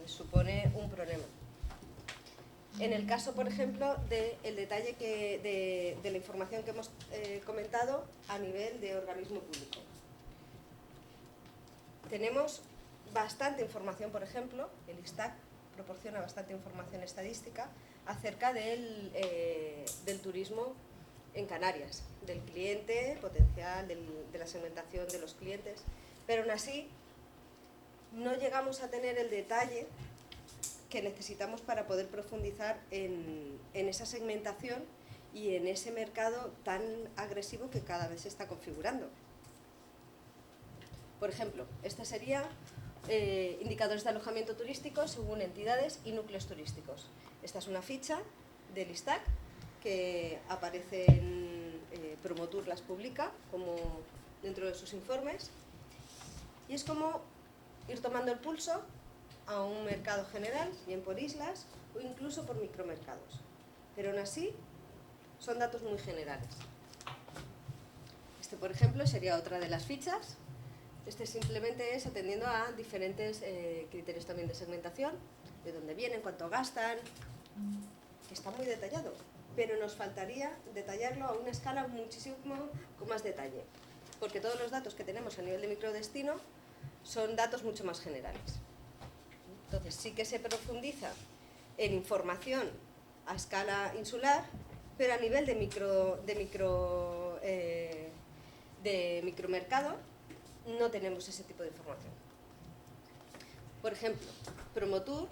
les supone un problema. En el caso, por ejemplo, del detalle de la información que hemos comentado a nivel de organismo público. Tenemos bastante información, por ejemplo, el ISTAC proporciona bastante información estadística acerca del turismo en Canarias, del cliente potencial, de la segmentación de los clientes, pero aún así no llegamos a tener el detalle que necesitamos para poder profundizar en esa segmentación y en ese mercado tan agresivo que cada vez se está configurando. Por ejemplo, esta sería indicadores de alojamiento turístico según entidades y núcleos turísticos. Esta es una ficha del ISTAC que aparece en Promotur, las publica como dentro de sus informes, y es como ir tomando el pulso a un mercado general, bien por islas o incluso por micromercados, pero aún así son datos muy generales. Este, por ejemplo, sería otra de las fichas. Este simplemente es atendiendo a diferentes criterios también de segmentación, de dónde vienen, cuánto gastan, que está muy detallado, pero nos faltaría detallarlo a una escala muchísimo con más detalle, porque todos los datos que tenemos a nivel de microdestino son datos mucho más generales. Entonces sí que se profundiza en información a escala insular, pero a nivel de micromercado no tenemos ese tipo de información. Por ejemplo, Promotur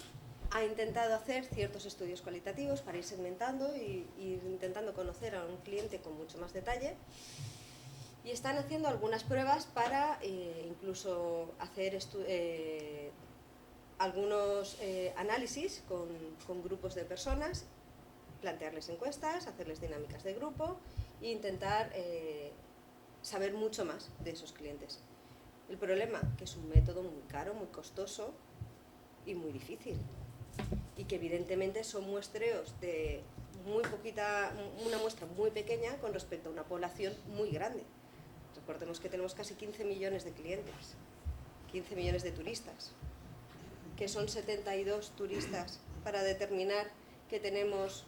ha intentado hacer ciertos estudios cualitativos para ir segmentando y ir intentando conocer a un cliente con mucho más detalle, y están haciendo algunas pruebas para incluso hacer algunos análisis con grupos de personas, plantearles encuestas, hacerles dinámicas de grupo e intentar saber mucho más de esos clientes. El problema, que es un método muy caro, muy costoso y muy difícil, y que evidentemente son muestreos de muy poquita, una muestra muy pequeña con respecto a una población muy grande. Recordemos que tenemos casi 15 millones de clientes, 15 millones de turistas, que son 72 turistas para determinar que tenemos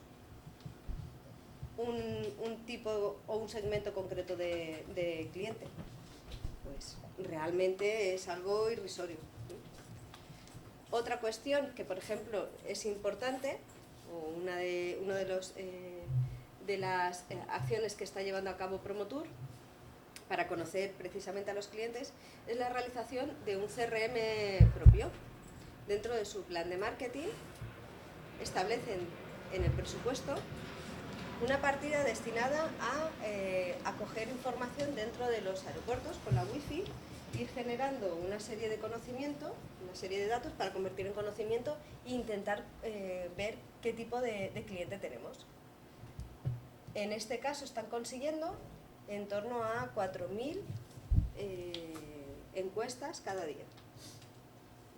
un tipo o un segmento concreto de cliente. Pues realmente es algo irrisorio. Otra cuestión que, por ejemplo, es importante, o una de las acciones que está llevando a cabo Promotur para conocer precisamente a los clientes, es la realización de un CRM propio. Dentro de su plan de marketing establecen en el presupuesto una partida destinada a acoger información dentro de los aeropuertos con la wifi, ir generando una serie de conocimiento, una serie de datos para convertir en conocimiento e intentar ver qué tipo de cliente tenemos. En este caso están consiguiendo en torno a 4.000 encuestas cada día.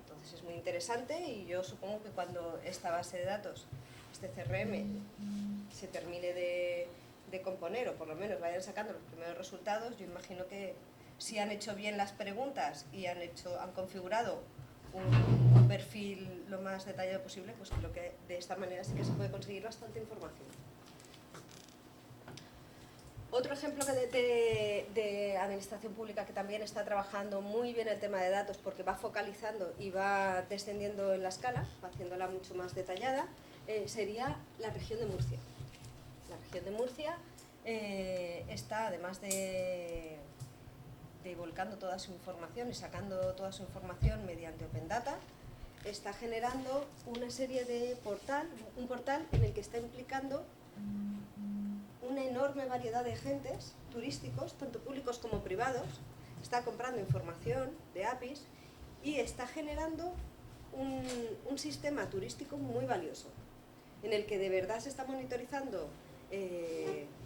Entonces es muy interesante, y yo supongo que cuando esta base de datos, este CRM, se termine de componer, o por lo menos vayan sacando los primeros resultados, yo imagino que si han hecho bien las preguntas y han configurado un perfil lo más detallado posible, pues creo que de esta manera sí que se puede conseguir bastante información. Otro ejemplo de administración pública que también está trabajando muy bien el tema de datos, porque va focalizando y va descendiendo en la escala, va haciéndola mucho más detallada, sería la región de Murcia. La región de Murcia está, además de volcando toda su información y sacando toda su información mediante Open Data, está generando una serie de un portal en el que está implicando una enorme variedad de agentes turísticos, tanto públicos como privados. Está comprando información de APIs y está generando un sistema turístico muy valioso, en el que de verdad se está monitorizando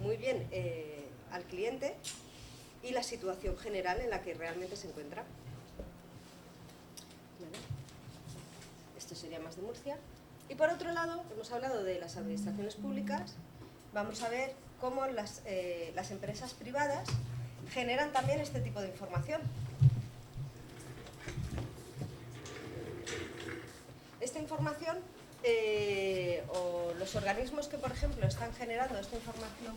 muy bien al cliente y la situación general en la que realmente se encuentra. ¿Vale? Esto sería más de Murcia. Y por otro lado, hemos hablado de las administraciones públicas. Vamos a ver cómo las empresas privadas generan también este tipo de información. Esta información, o los organismos que, por ejemplo, están generando esta información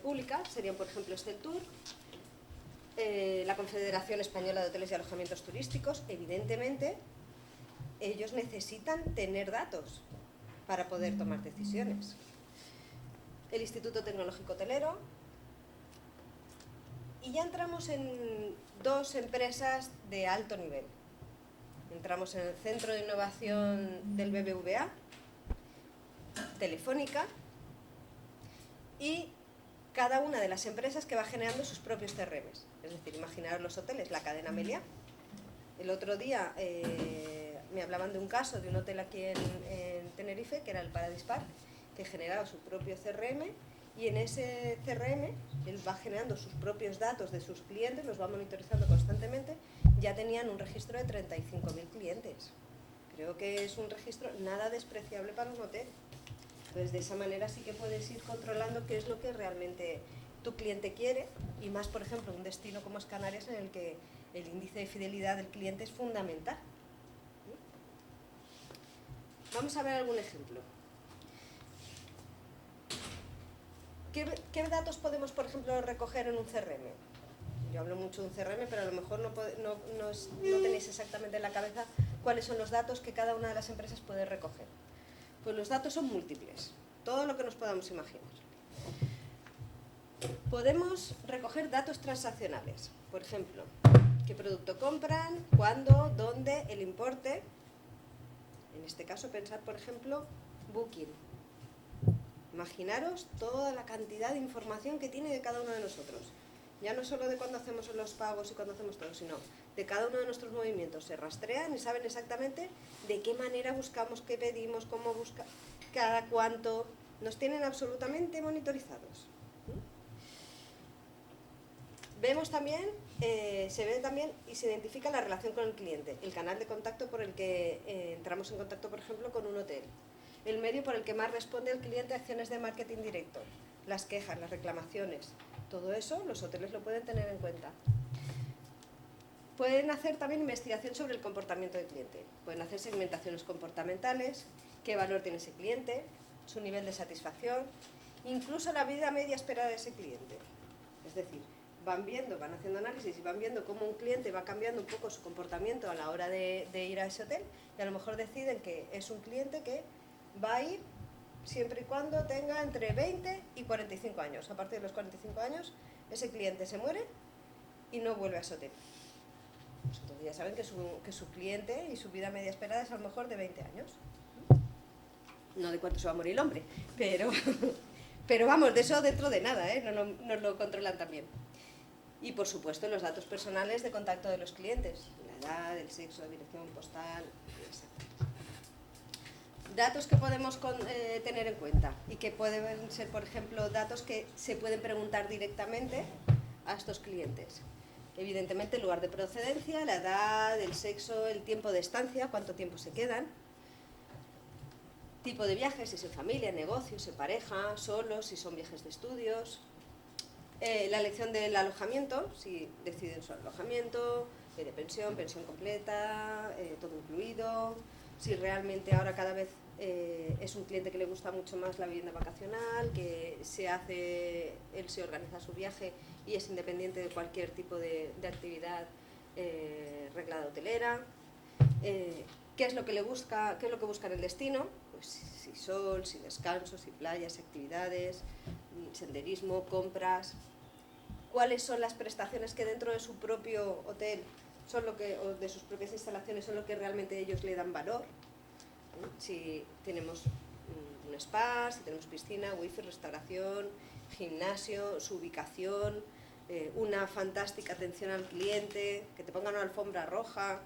pública, serían, por ejemplo, Esteltur, la Confederación Española de Hoteles y Alojamientos Turísticos. Evidentemente, ellos necesitan tener datos para poder tomar decisiones. El Instituto Tecnológico Hotelero. Y ya entramos en dos empresas de alto nivel. Entramos en el Centro de Innovación del BBVA, Telefónica, y cada una de las empresas que va generando sus propios CRMs. Es decir, imaginaros los hoteles, la cadena Meliá. El otro día me hablaban de un caso de un hotel aquí en Tenerife, que era el Paradis Park, que generaba su propio CRM, y en ese CRM él va generando sus propios datos de sus clientes, los va monitorizando constantemente. Ya tenían un registro de 35.000 clientes. Creo que es un registro nada despreciable para un hotel. Entonces, de esa manera sí que puedes ir controlando qué es lo que realmente tu cliente quiere, y más, por ejemplo, un destino como es Canarias, en el que el índice de fidelidad del cliente es fundamental. Vamos a ver algún ejemplo. ¿Qué datos podemos, por ejemplo, recoger en un CRM? Yo hablo mucho de un CRM, pero a lo mejor no tenéis exactamente en la cabeza cuáles son los datos que cada una de las empresas puede recoger. Pues los datos son múltiples, todo lo que nos podamos imaginar. Podemos recoger datos transaccionales, por ejemplo, qué producto compran, cuándo, dónde, el importe. En este caso, pensar, por ejemplo, Booking. Imaginaros toda la cantidad de información que tiene de cada uno de nosotros. Ya no solo de cuando hacemos los pagos y cuando hacemos todo, sino de cada uno de nuestros movimientos. Se rastrean y saben exactamente de qué manera buscamos, qué pedimos, cómo buscamos, cada cuánto. Nos tienen absolutamente monitorizados. Vemos también, se ve también y se identifica la relación con el cliente, el canal de contacto por el que entramos en contacto, por ejemplo, con un hotel, el medio por el que más responde el cliente a acciones de marketing directo, las quejas, las reclamaciones. Todo eso los hoteles lo pueden tener en cuenta. Pueden hacer también investigación sobre el comportamiento del cliente. Pueden hacer segmentaciones comportamentales, qué valor tiene ese cliente, su nivel de satisfacción, incluso la vida media esperada de ese cliente. Es decir, van haciendo análisis y van viendo cómo un cliente va cambiando un poco su comportamiento a la hora de ir a ese hotel, y a lo mejor deciden que es un cliente que va a ir siempre y cuando tenga entre 20 y 45 años. A partir de los 45 años, ese cliente se muere y no vuelve a ese hotel. Pues entonces ya saben que su cliente y su vida media esperada es a lo mejor de 20 años. No de cuánto se va a morir el hombre, pero vamos, de eso dentro de nada, nos lo controlan también. Y por supuesto los datos personales de contacto de los clientes, la edad, el sexo, la dirección postal, etc. Datos que podemos tener en cuenta y que pueden ser, por ejemplo, datos que se pueden preguntar directamente a estos clientes. Evidentemente el lugar de procedencia, la edad, el sexo, el tiempo de estancia, cuánto tiempo se quedan, tipo de viajes, si es en familia, en negocios, en pareja, solos, si son viajes de estudios, la elección del alojamiento, si deciden su alojamiento, de pensión, pensión completa, todo incluido, si realmente ahora cada vez es un cliente que le gusta mucho más la vivienda vacacional, que él se organiza su viaje y es independiente de cualquier tipo de actividad reglada hotelera, qué es lo que busca en el destino, pues si sol, si descanso, si playas, si actividades, senderismo, compras, cuáles son las prestaciones que dentro de su propio hotel o de sus propias instalaciones son lo que realmente ellos le dan valor. Si tenemos un spa, si tenemos piscina, wifi, restauración, gimnasio, su ubicación, una fantástica atención al cliente, que te pongan una alfombra roja,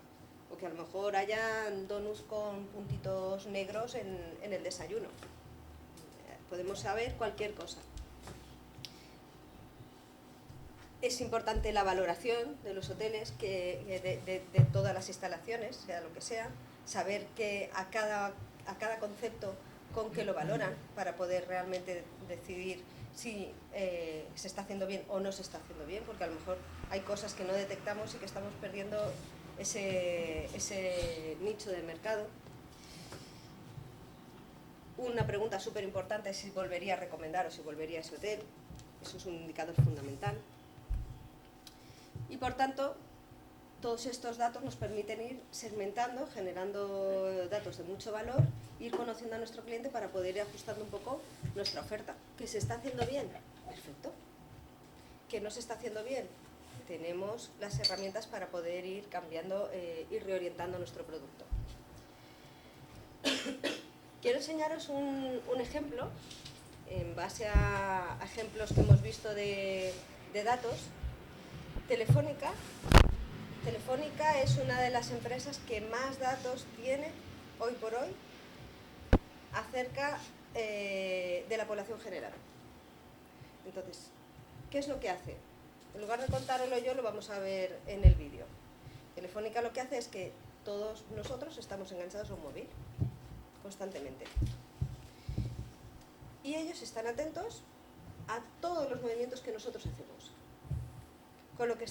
o que a lo mejor hayan donuts con puntitos negros en el desayuno. Podemos saber cualquier cosa. Es importante la valoración de los hoteles, de todas las instalaciones, sea lo que sea, saber que a cada concepto con qué lo valoran para poder realmente decidir si se está haciendo bien o no se está haciendo bien, porque a lo mejor hay cosas que no detectamos y que estamos perdiendo ese nicho de mercado. Una pregunta súper importante es si volvería a recomendar o si volvería a ese hotel. Eso es un indicador fundamental. Y por tanto, todos estos datos nos permiten ir segmentando, generando datos de mucho valor, ir conociendo a nuestro cliente para poder ir ajustando un poco nuestra oferta. ¿Que se está haciendo bien? Perfecto. ¿Que no se está haciendo bien? Tenemos las herramientas para poder ir cambiando y reorientando nuestro producto. Quiero enseñaros un ejemplo, en base a ejemplos que hemos visto de datos. Telefónica es una de las empresas que más datos tiene hoy por hoy acerca de la población general. Entonces, ¿qué es lo que hace? En lugar de contároslo yo, lo vamos a ver en el vídeo. Telefónica lo que hace es que todos nosotros estamos enganchados a un móvil constantemente. Y ellos están atentos a todos los movimientos que nosotros hacemos. Con lo que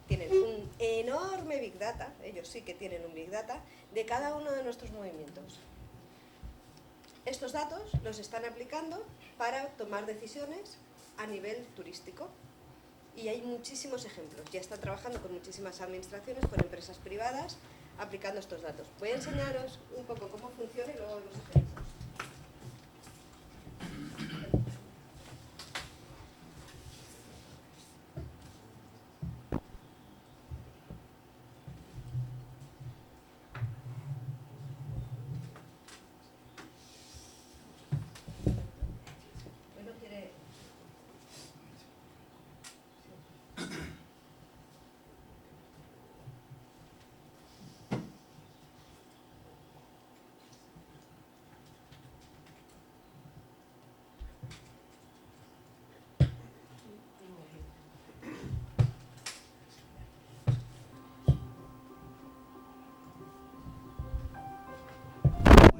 tienen un enorme Big Data, ellos sí que tienen un Big Data, de cada uno de nuestros movimientos. Estos datos los están aplicando para tomar decisiones a nivel turístico. Y hay muchísimos ejemplos. Ya están trabajando con muchísimas administraciones, con empresas privadas, aplicando estos datos. Voy a enseñaros un poco cómo funciona y luego los ejemplos.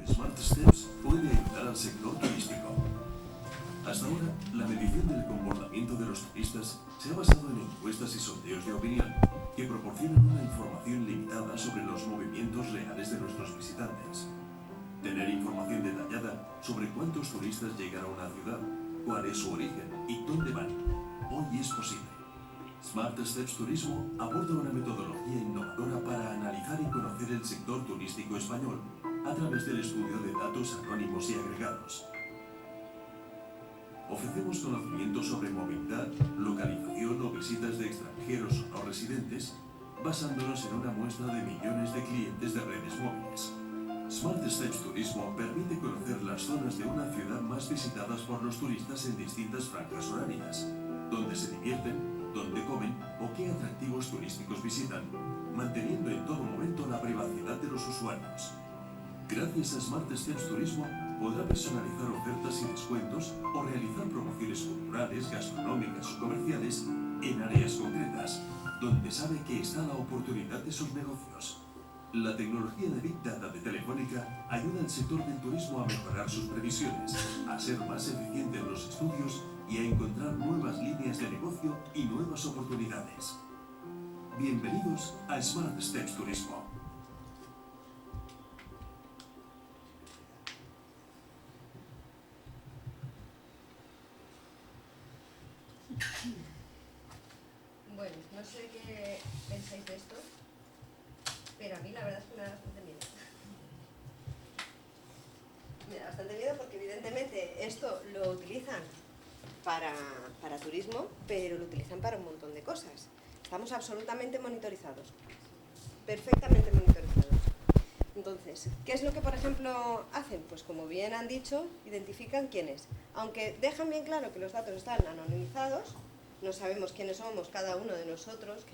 Smart Steps puede ayudar al sector turístico. Hasta ahora, la medición del comportamiento de los turistas se ha basado en encuestas y sondeos de opinión que proporcionan una información limitada sobre los movimientos reales de nuestros visitantes. Tener información detallada sobre cuántos turistas llegan a una ciudad, cuál es su origen y dónde van, hoy es posible. Smart Steps Turismo aborda una metodología innovadora para analizar y conocer el sector turístico español a través del estudio de datos anónimos y agregados. Ofrecemos conocimientos sobre movilidad, localización o visitas de extranjeros o no residentes, basándonos en una muestra de millones de clientes de redes móviles. Smart Steps Turismo permite conocer las zonas de una ciudad más visitadas por los turistas en distintas franjas horarias, dónde se divierten, dónde comen o qué atractivos turísticos visitan, manteniendo en todo momento la privacidad de los usuarios. Gracias a Smart Steps Turismo podrá personalizar ofertas y descuentos o realizar promociones culturales, gastronómicas o comerciales en áreas concretas, donde sabe que está la oportunidad de sus negocios. La tecnología de Big Data de Telefónica ayuda al sector del turismo a mejorar sus previsiones, a ser más eficiente en los estudios y a encontrar nuevas líneas de negocio y nuevas oportunidades. Bienvenidos a Smart Steps Turismo. Bueno, no sé qué pensáis de esto, pero a mí la verdad es que me da bastante miedo. Me da bastante miedo porque evidentemente esto lo utilizan para turismo, pero lo utilizan para un montón de cosas. Estamos absolutamente monitorizados, perfectamente monitorizados. Entonces, ¿qué es lo que, por ejemplo, hacen? Pues como bien han dicho, identifican quién es. Aunque dejan bien claro que los datos están anonimizados, no sabemos quiénes somos cada uno de nosotros,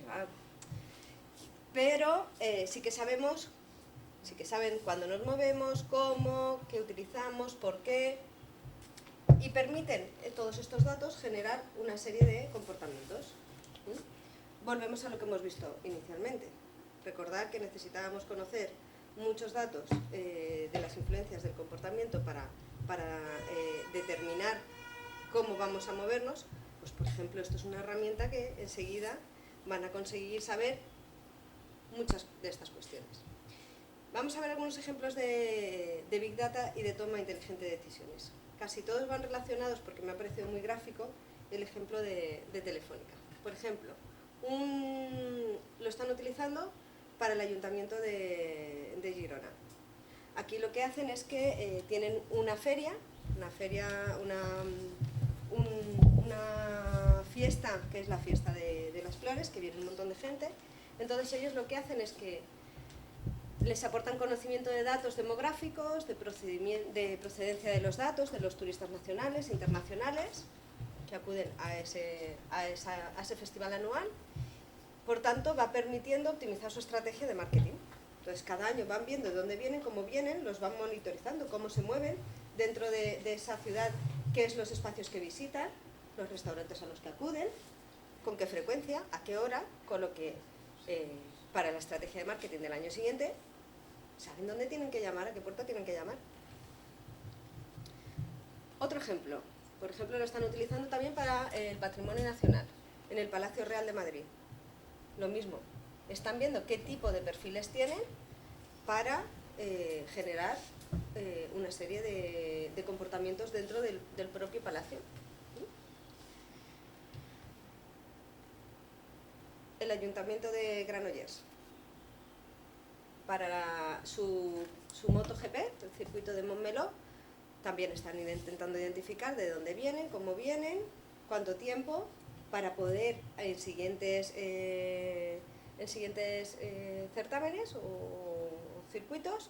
pero sí que saben cuándo nos movemos, cómo, qué utilizamos, por qué, y permiten todos estos datos generar una serie de comportamientos. Volvemos a lo que hemos visto inicialmente. Recordar que necesitábamos conocer muchos datos de las influencias del comportamiento para determinar cómo vamos a movernos. Pues, por ejemplo, esto es una herramienta que enseguida van a conseguir saber muchas de estas cuestiones. Vamos a ver algunos ejemplos de Big Data y de toma inteligente de decisiones. Casi todos van relacionados, porque me ha parecido muy gráfico, el ejemplo de Telefónica. Por ejemplo, lo están utilizando para el Ayuntamiento de Girona. Aquí lo que hacen es que tienen una fiesta, que es la fiesta de las flores, que viene un montón de gente. Entonces ellos lo que hacen es que les aportan conocimiento de datos demográficos, de procedencia de los datos, de los turistas nacionales, internacionales, que acuden a ese festival anual. Por tanto, va permitiendo optimizar su estrategia de marketing. Entonces, cada año van viendo de dónde vienen, cómo vienen, los van monitorizando, cómo se mueven dentro de esa ciudad, qué es los espacios que visitan, los restaurantes a los que acuden, con qué frecuencia, a qué hora, con lo que para la estrategia de marketing del año siguiente saben dónde tienen que llamar, a qué puerta tienen que llamar. Otro ejemplo, por ejemplo, lo están utilizando también para el patrimonio nacional, en el Palacio Real de Madrid. Lo mismo, están viendo qué tipo de perfiles tienen para generar una serie de comportamientos dentro del propio palacio. El Ayuntamiento de Granollers, para su MotoGP, el circuito de Montmeló, también están intentando identificar de dónde vienen, cómo vienen, cuánto tiempo, para poder en siguientes certámenes o circuitos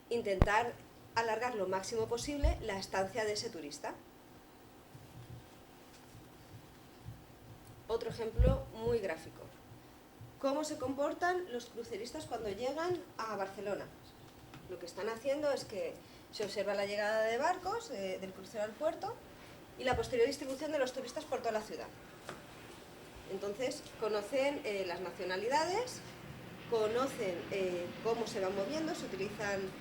intentar alargar lo máximo posible la estancia de ese turista. Otro ejemplo muy gráfico. ¿Cómo se comportan los cruceristas cuando llegan a Barcelona? Lo que están haciendo es que se observa la llegada de barcos del crucero al puerto y la posterior distribución de los turistas por toda la ciudad. Entonces, conocen las nacionalidades, conocen cómo se van moviendo, si utilizan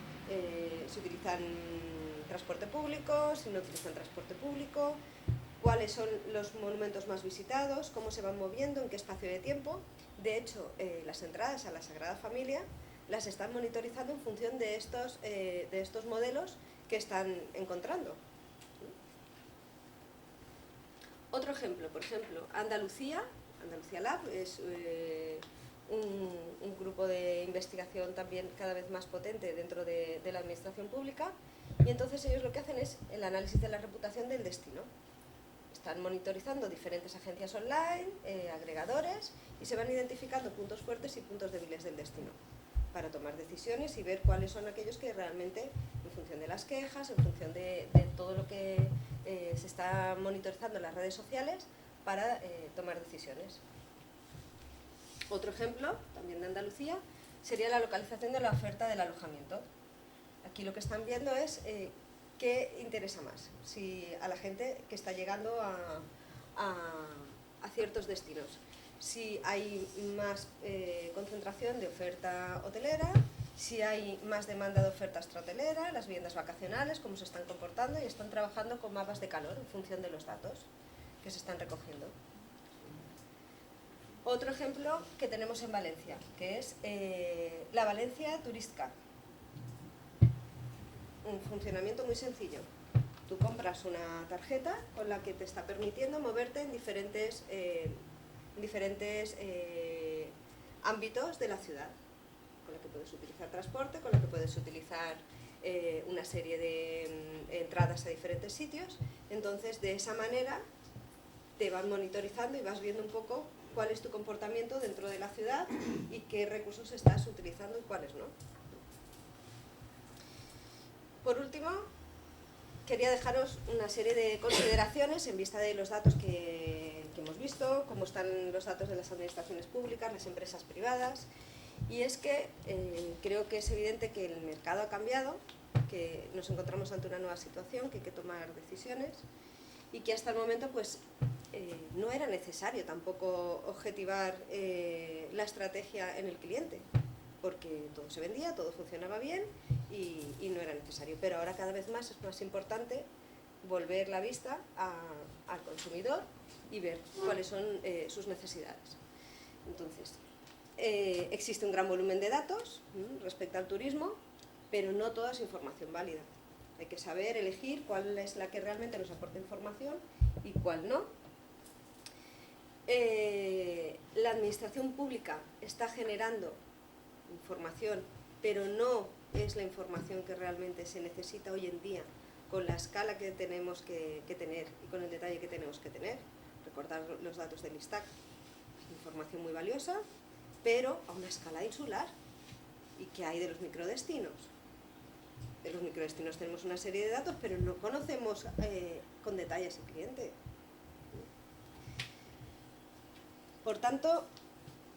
transporte público, si no utilizan transporte público, cuáles son los monumentos más visitados, cómo se van moviendo, en qué espacio de tiempo. De hecho, las entradas a la Sagrada Familia las están monitorizando en función de estos modelos que están encontrando. Otro ejemplo, por ejemplo, Andalucía Lab es un grupo de investigación también cada vez más potente dentro de la administración pública, y entonces ellos lo que hacen es el análisis de la reputación del destino. Están monitorizando diferentes agencias online, agregadores, y se van identificando puntos fuertes y puntos débiles del destino para tomar decisiones y ver cuáles son aquellos que realmente, en función de las quejas, en función de todo lo que se está monitorizando en las redes sociales, para tomar decisiones. Otro ejemplo, también de Andalucía, sería la localización de la oferta del alojamiento. Aquí lo que están viendo es qué interesa más, si a la gente que está llegando a ciertos destinos. Si hay más concentración de oferta hotelera, si hay más demanda de oferta extrahotelera, las viviendas vacacionales, cómo se están comportando, y están trabajando con mapas de calor en función de los datos que se están recogiendo. Otro ejemplo que tenemos en Valencia, que es la Valencia Tourist Card. Un funcionamiento muy sencillo. Tú compras una tarjeta con la que te está permitiendo moverte en diferentes ámbitos de la ciudad, con la que puedes utilizar transporte, con la que puedes utilizar una serie de entradas a diferentes sitios. Entonces, de esa manera te van monitorizando y vas viendo un poco cuál es tu comportamiento dentro de la ciudad y qué recursos estás utilizando y cuáles no. Por último, quería dejaros una serie de consideraciones en vista de los datos que hemos visto, cómo están los datos de las administraciones públicas, las empresas privadas, y es que creo que es evidente que el mercado ha cambiado, que nos encontramos ante una nueva situación, que hay que tomar decisiones, y que hasta el momento pues no era necesario tampoco objetivar la estrategia en el cliente, porque todo se vendía, todo funcionaba bien y no era necesario. Pero ahora cada vez más es más importante volver la vista al consumidor y ver cuáles son sus necesidades. Entonces, existe un gran volumen de datos respecto al turismo, pero no toda es información válida. Hay que saber elegir cuál es la que realmente nos aporta información y cuál no. La administración pública está generando información, pero no es la información que realmente se necesita hoy en día, con la escala que tenemos que tener y con el detalle que tenemos que tener. Recordar los datos del ISTAC, información muy valiosa, pero a una escala insular. ¿Y qué hay de los microdestinos? De los microdestinos tenemos una serie de datos, pero no conocemos con detalle ese cliente. Por tanto,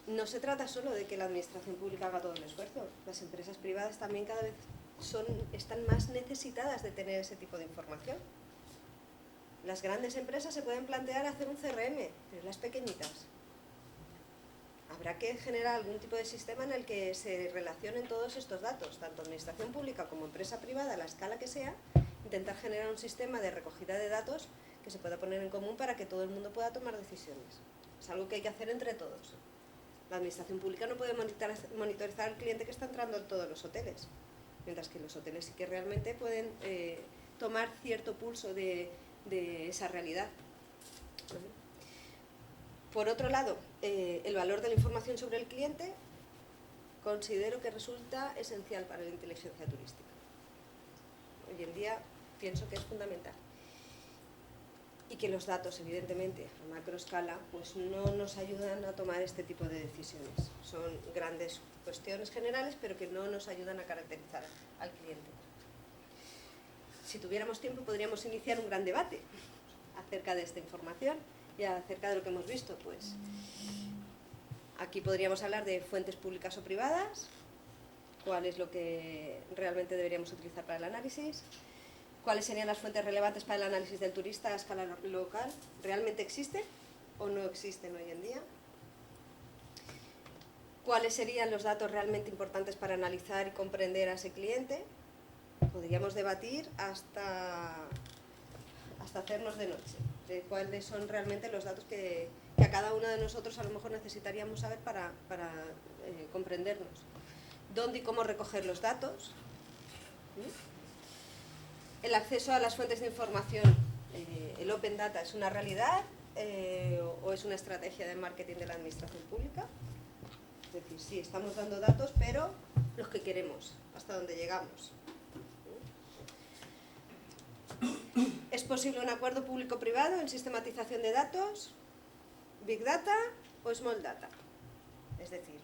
no se trata solo de que la administración pública haga todo el esfuerzo. Las empresas privadas también cada vez están más necesitadas de tener ese tipo de información. Las grandes empresas se pueden plantear hacer un CRM, pero las pequeñitas habrá que generar algún tipo de sistema en el que se relacionen todos estos datos, tanto administración pública como empresa privada, a la escala que sea, intentar generar un sistema de recogida de datos que se pueda poner en común para que todo el mundo pueda tomar decisiones. Es algo que hay que hacer entre todos. La administración pública no puede monitorizar al cliente que está entrando en todos los hoteles, mientras que los hoteles sí que realmente pueden tomar cierto pulso de esa realidad. Por otro lado, el valor de la información sobre el cliente considero que resulta esencial para la inteligencia turística. Hoy en día pienso que es fundamental. Y que los datos, evidentemente, a macroescala, pues no nos ayudan a tomar este tipo de decisiones. Son grandes cuestiones generales, pero que no nos ayudan a caracterizar al cliente. Si tuviéramos tiempo, podríamos iniciar un gran debate acerca de esta información y acerca de lo que hemos visto. Pues aquí podríamos hablar de fuentes públicas o privadas, cuál es lo que realmente deberíamos utilizar para el análisis, cuáles serían las fuentes relevantes para el análisis del turista a escala local, ¿realmente existen o no existen hoy en día? ¿Cuáles serían los datos realmente importantes para analizar y comprender a ese cliente? Podríamos debatir hasta hacernos de noche, de cuáles son realmente los datos que a cada uno de nosotros a lo mejor necesitaríamos saber para comprendernos. ¿Dónde y cómo recoger los datos? El acceso a las fuentes de información, el Open Data, ¿es una realidad o es una estrategia de marketing de la administración pública? Es decir, sí, estamos dando datos, pero los que queremos, hasta donde llegamos. ¿Es posible un acuerdo público-privado en sistematización de datos, Big Data o Small Data? Es decir,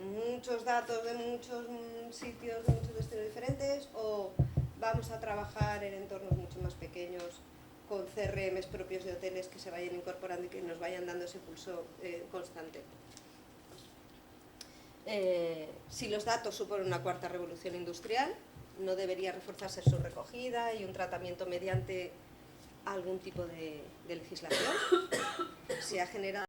muchos datos de muchos sitios, de muchos destinos diferentes, o vamos a trabajar en entornos mucho más pequeños, con CRMs propios de hoteles que se vayan incorporando y que nos vayan dando ese pulso constante. Si los datos suponen una cuarta revolución industrial, no debería reforzarse su recogida y un tratamiento mediante algún tipo de legislación. Se ha generado